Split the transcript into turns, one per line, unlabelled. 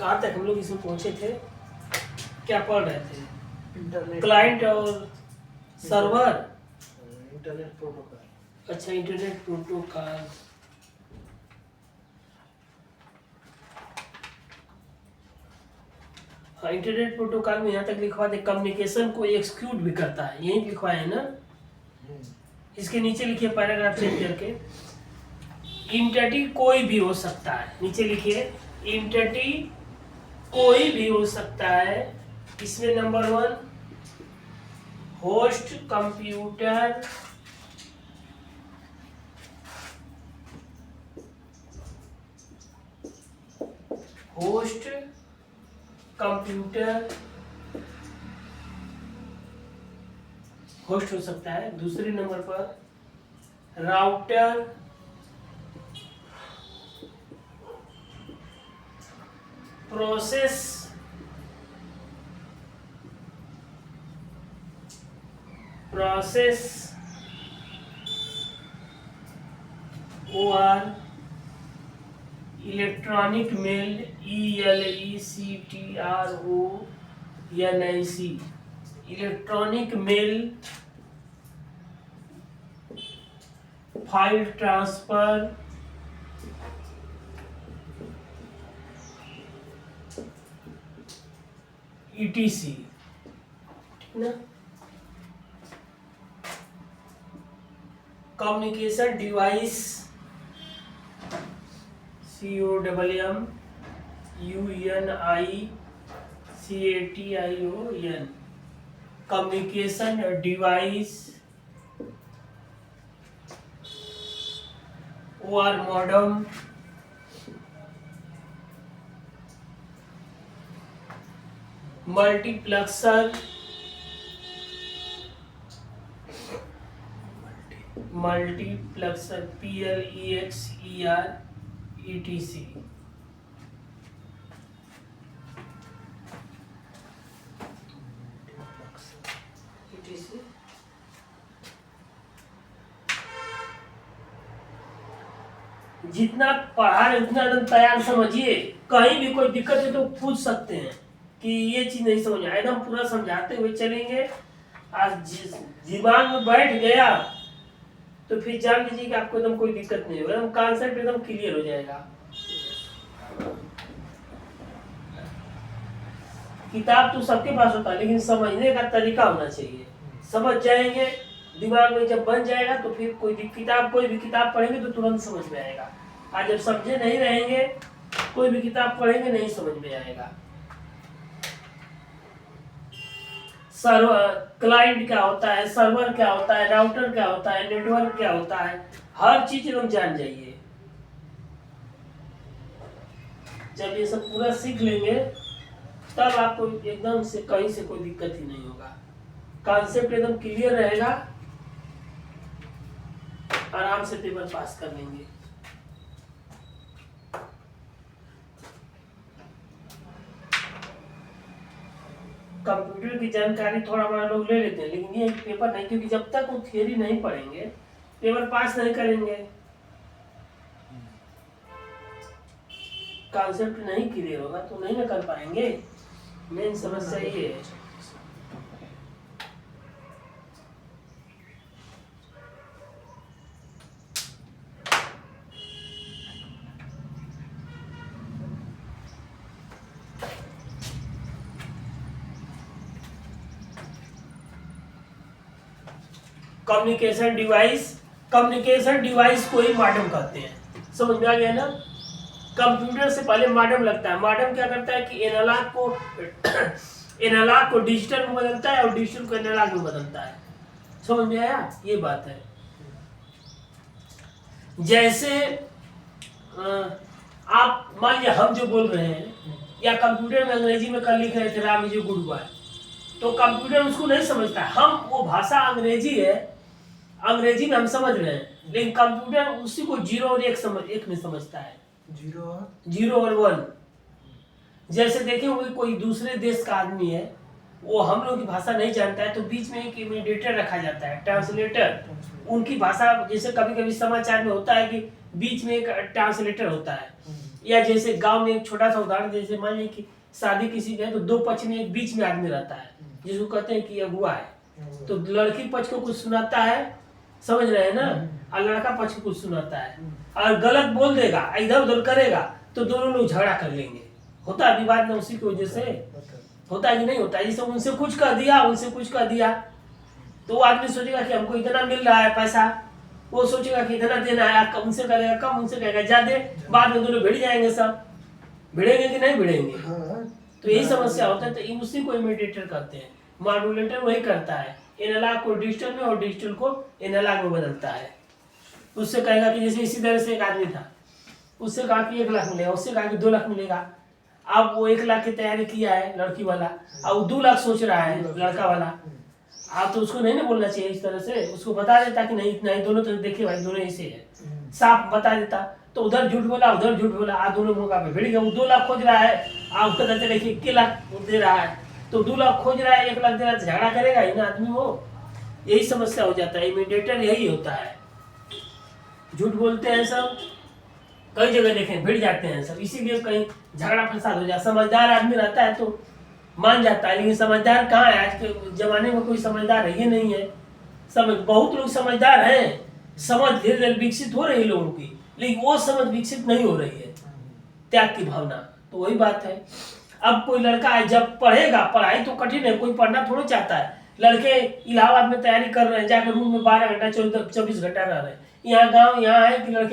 कहाँ तक हम लोग इसमें पहुंचे थे, क्या पढ़ रहे थे?
इंटरनेट
क्लाइंट और सर्वर।
Internet protocol.
अच्छा, इंटरनेट प्रोटोकॉल। हाँ, इंटरनेट प्रोटोकॉल में यहाँ तक लिखवा दे कम्युनिकेशन को एक्सिक्यूट भी करता है, यही लिखवाया है ना। इसके नीचे लिखिए पैराग्राफ चेंज करके, इंटिटी कोई भी हो सकता है। नीचे लिखिए इंटिटी कोई भी हो सकता है। इसमें number 1 host computer, host computer host हो सकता है। दूसरे नंबर पर राउटर, प्रोसेस, और electronic mail, ELECTRONIC, electronic mail, file transfer, ETC। ठीक ना। Communication device, COMMUNICATION, communication device, OR modem, multiplexer, PLEXER, ETC। जितना पढ़ा रहे उतना एकदम तैयार समझिए, कहीं भी कोई दिक्कत है तो पूछ सकते हैं कि ये चीज नहीं समझ आया, एकदम पूरा समझाते हुए चलेंगे। आज दिमाग में बैठ गया तो फिर जान लीजिए कि आपको एकदम कोई दिक्कत नहीं होगा, एकदम कॉन्सेप्ट एकदम क्लियर हो जाएगा। किताब तो सबके पास होता है, लेकिन समझने का तरीका होना चाहिए। समझ जाएंगे, दिमाग में जब बन जाएगा तो फिर कोई भी किताब पढ़ेंगे तो तुरंत समझ में आएगा। आज जब समझे नहीं रहेंगे, कोई भी किताब पढ़ेंगे नहीं समझ में आएगा। सर्वर, क्लाइंट क्या होता है, सर्वर क्या होता है, राउटर क्या होता है, नेटवर्क क्या होता है, हर चीज हम जान जाइए। जब ये सब पूरा सीख लेंगे तब आपको एकदम से कहीं से कोई दिक्कत ही नहीं होगा, कॉन्सेप्ट एकदम क्लियर रहेगा, आराम से पेपर पास कर लेंगे। कंप्यूटर की जानकारी थोड़ा बड़ा लोग ले लेते हैं, लेकिन ये पेपर नहीं, क्योंकि जब तक वो थियरी नहीं पढ़ेंगे पेपर पास नहीं करेंगे। कॉन्सेप्ट नहीं क्लियर होगा तो नहीं ना कर पाएंगे। मेन समस्या ये है। कम्युनिकेशन डिवाइस को ही मॉडेम कहते हैं। समझ में आ गया ना। कंप्यूटर से पहले मॉडेम लगता है। मॉडेम क्या करता है कि एनालॉग को डिजिटल में बदलता है और डिजिटल को एनालॉग में बदलता है। समझ में आया, ये बात है। जैसे आप मान लिया हम जो बोल रहे हैं, या कंप्यूटर में अंग्रेजी में कल लिख रहे थे Ram is a good boy, तो कंप्यूटर उसको नहीं समझता। हम वो भाषा अंग्रेजी है, अंग्रेजी में हम समझ रहे हैं, लेकिन कंप्यूटर उसी को 0 और 1 में समझता है। 0 और 1। जैसे देखें वो कोई दूसरे देश का आदमी है, वो हम लोग की भाषा नहीं जानता है, तो बीच में एक मीडिएटर रखा जाता है, ट्रांसलेटर। उनकी भाषा, जैसे कभी कभी समाचार में होता है कि बीच में एक ट्रांसलेटर होता है, या जैसे गांव में एक छोटा सा उदाहरण, जैसे मान लीजिए कि शादी किसी के है तो दो पक्ष में एक बीच में आदमी रहता है जिसको कहते हैं कि अगुआ है। तो लड़की पक्ष को कुछ सुनाता है, समझ रहे हैं ना, और लड़का पक्ष को कुछ सुनाता है, और गलत बोल देगा, इधर उधर करेगा तो दोनों लोग झगड़ा कर लेंगे। होता है विवाद ना उसी की वजह से, होता है कि नहीं होता है। जैसे उनसे कुछ कह दिया, उनसे कुछ कह दिया, तो वो आदमी सोचेगा कि हमको इतना मिल रहा है पैसा, वो सोचेगा कि इतना देना है, उनसे कहेगा कम, उनसे कहेगा ज्यादा, बाद में दोनों भिड़ जाएंगे। सब भिड़ेंगे कि नहीं भिड़ेंगे? तो यही समस्या होता है। तो उसी को मीडिएटर कहते हैं। मॉड्यूलेटर वही करता है, एनालॉग को डिजिटल में और डिजिटल को एनालॉग में बदलता है। उससे कहेगा कि जैसे इसी तरह से एक आदमी था, उससे कहा कि 1 लाख मिलेगा, उससे कहा कि 2 लाख मिलेगा। अब वो 1 लाख की तैयारी किया है लड़की वाला, अब वो 2 लाख सोच रहा है लड़का वाला। आप तो उसको नहीं ना बोलना चाहिए इस तरह से, उसको बता देता कि नहीं इतना ही, दोनों तो देखिए भाई दोनों ऐसे है, साफ बता देता। तो उधर झूठ बोला, उधर झूठ बोला, आज दोनों मौका पे भिड़ गए। वो 2 लाख खोज रहा है, आप उसका कहते देखिए 1 लाख दे रहा है, तो 2 लाख खोज रहा है, 1 लाख दे रहा है, तो झगड़ा करेगा ही ना आदमी। वो यही समस्या हो जाता है। मीडिएटर यही होता है, झूठ बोलते हैं सब, कई जगह देखें भिड़ जाते हैं सब, इसीलिए कहीं झगड़ा फसाद हो जाता है। समझदार आदमी रहता है तो मान जाता है, लेकिन समझदार कहाँ है? आज के जमाने में कोई समझदार है ही नहीं है। बहुत लोग समझदार हैं, समझ धीरे धीरे विकसित हो रही है लोगों की, लेकिन वो समझ विकसित नहीं हो रही है, त्याग की भावना। तो वही बात है। अब कोई लड़का है जब पढ़ेगा, पढ़ाई तो कठिन है, कोई पढ़ना थोड़ा चाहता है। लड़के इलाहाबाद में तैयारी कर रहे हैं, जाकर रूम में 12 घंटा 24 घंटा रह रहे हैं। यहाँ गाँव यहाँ है कि लड़के